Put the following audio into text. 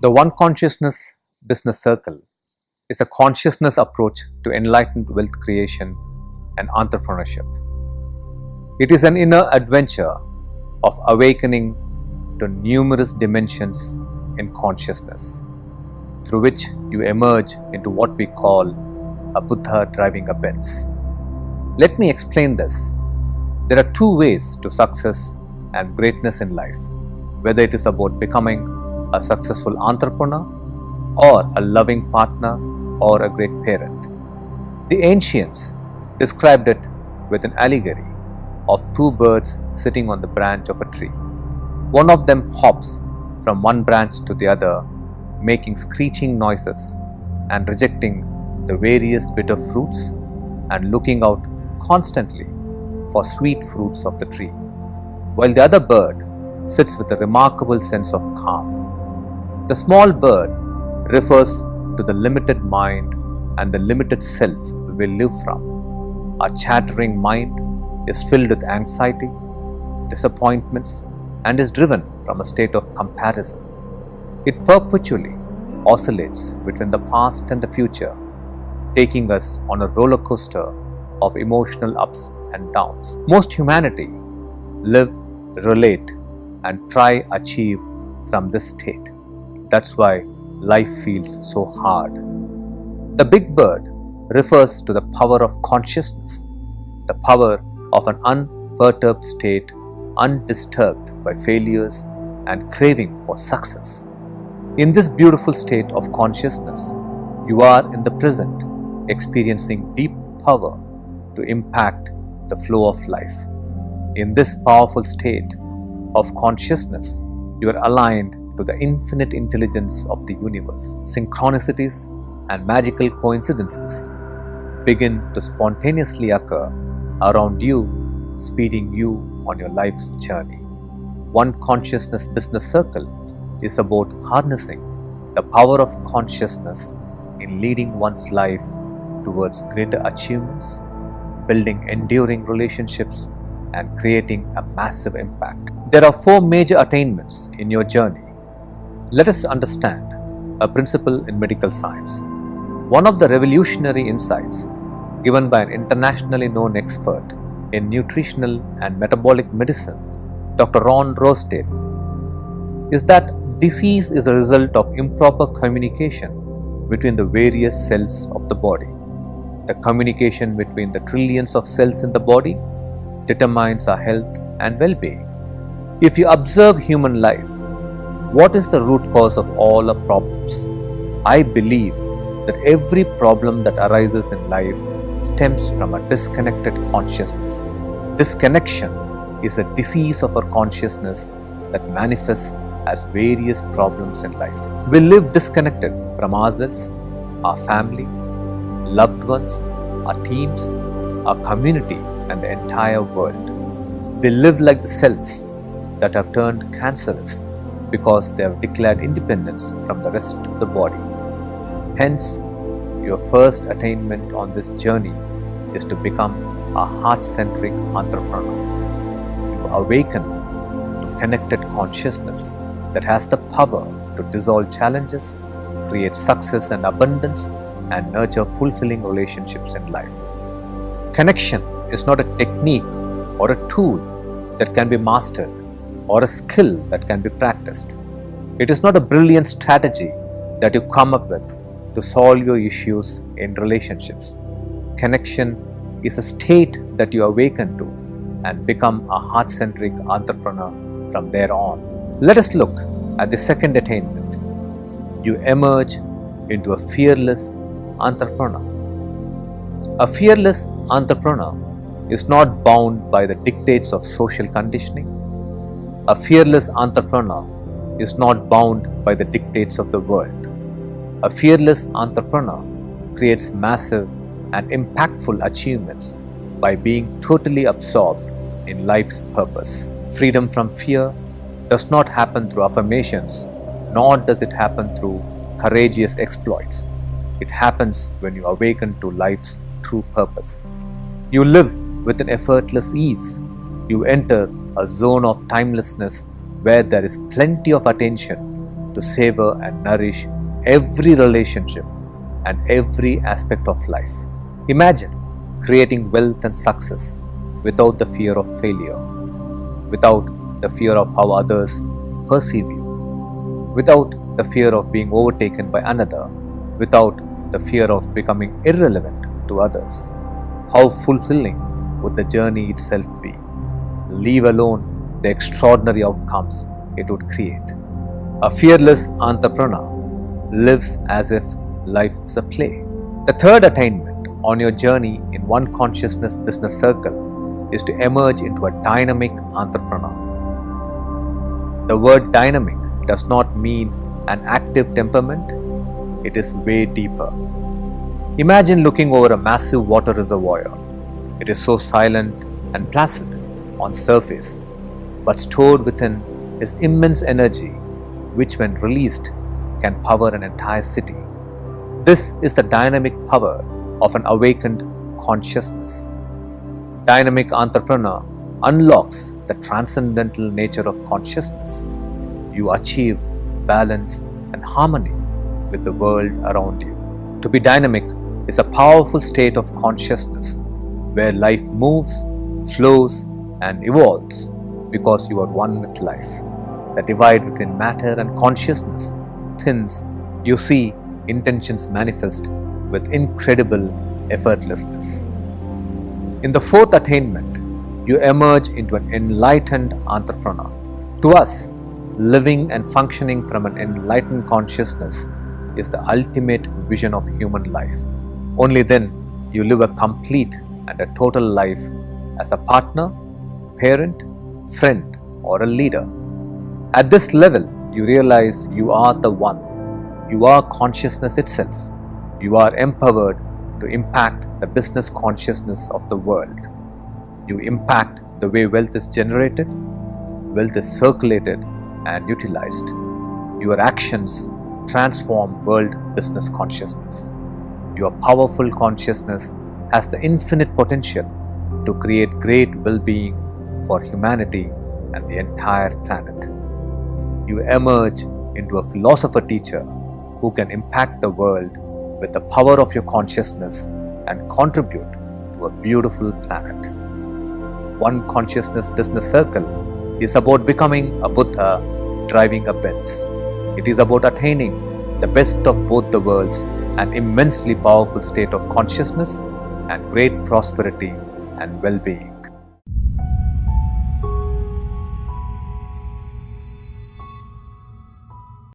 The One Consciousness Business Circle is a consciousness approach to enlightened wealth creation and entrepreneurship. It is an inner adventure of awakening to numerous dimensions in consciousness, through which you emerge into what we call a Buddha driving a Benz. Let me explain this. There are two ways to success and greatness in life, whether it is about becoming a successful entrepreneur or a loving partner or a great parent. The ancients described it with an allegory of two birds sitting on the branch of a tree. One of them hops from one branch to the other, making screeching noises and rejecting the various bitter fruits and looking out constantly for sweet fruits of the tree, while the other bird sits with a remarkable sense of calm. The small bird refers to the limited mind and the limited self we live from. Our chattering mind is filled with anxiety, disappointments, and is driven from a state of comparison. It perpetually oscillates between the past and the future, taking us on a roller coaster of emotional ups and downs. Most humanity live, relate, and try achieve from this state. That's why life feels so hard. The big bird refers to the power of consciousness, the power of an unperturbed state, undisturbed by failures and craving for success. In this beautiful state of consciousness, you are in the present, experiencing deep power to impact the flow of life. In this powerful state of consciousness, you are aligned to the infinite intelligence of the universe. Synchronicities and magical coincidences begin to spontaneously occur around you, speeding you on your life's journey. One Consciousness Business Circle is about harnessing the power of consciousness in leading one's life towards greater achievements, building enduring relationships, and creating a massive impact. There are 4 major attainments in your journey. Let us understand a principle in medical science. One of the revolutionary insights given by an internationally known expert in nutritional and metabolic medicine, Dr. Ron Rosted, is that disease is a result of improper communication between the various cells of the body. The communication between the trillions of cells in the body determines our health and well-being. If you observe human life, what is the root cause of all our problems? I believe that every problem that arises in life stems from a disconnected consciousness. Disconnection is a disease of our consciousness that manifests as various problems in life. We live disconnected from ourselves, our family, loved ones, our teams, our community, and the entire world. We live like the cells that have turned cancerous because they have declared independence from the rest of the body. Hence, your first attainment on this journey is to become a heart-centric entrepreneur. You awaken to connected consciousness that has the power to dissolve challenges, create success and abundance, and nurture fulfilling relationships in life. Connection is not a technique or a tool that can be mastered or a skill that can be practiced. It is not a brilliant strategy that you come up with to solve your issues in relationships. Connection is a state that you awaken to and become a heart-centric entrepreneur from there on. Let us look at the second attainment. You emerge into a fearless entrepreneur. A fearless entrepreneur is not bound by the dictates of social conditioning. A fearless entrepreneur is not bound by the dictates of the world. A fearless entrepreneur creates massive and impactful achievements by being totally absorbed in life's purpose. Freedom from fear does not happen through affirmations, nor does it happen through courageous exploits. It happens when you awaken to life's true purpose. You live with an effortless ease. You enter a zone of timelessness where there is plenty of attention to savor and nourish every relationship and every aspect of life. Imagine creating wealth and success without the fear of failure, without the fear of how others perceive you, without the fear of being overtaken by another, without the fear of becoming irrelevant to others. How fulfilling would the journey itself be, leave alone the extraordinary outcomes it would create. A fearless entrepreneur lives as if life is a play. The third attainment on your journey in One Consciousness Business Circle is to emerge into a dynamic entrepreneur. The word dynamic does not mean an active temperament, it is way deeper. Imagine looking over a massive water reservoir. It is so silent and placid on surface, but stored within is immense energy, which when released can power an entire city. This is the dynamic power of an awakened consciousness. Dynamic entrepreneur unlocks the transcendental nature of consciousness. You achieve balance and harmony with the world around you. To be dynamic is a powerful state of consciousness where life moves, flows, and evolves because you are one with life. The divide between matter and consciousness thins. You see intentions manifest with incredible effortlessness. In the fourth attainment, you emerge into an enlightened entrepreneur. To us, living and functioning from an enlightened consciousness is the ultimate vision of human life. Only then you live a complete and a total life as a partner, parent, friend, or a leader. At this level, you realize you are the one. You are consciousness itself. You are empowered to impact the business consciousness of the world. You impact the way wealth is generated, wealth is circulated and utilized. Your actions transform world business consciousness. Your powerful consciousness has the infinite potential to create great well-being for humanity and the entire planet. You emerge into a philosopher-teacher who can impact the world with the power of your consciousness and contribute to a beautiful planet. One Consciousness Business Circle is about becoming a Buddha driving a Benz. It is about attaining the best of both the worlds, an immensely powerful state of consciousness and great prosperity and well-being.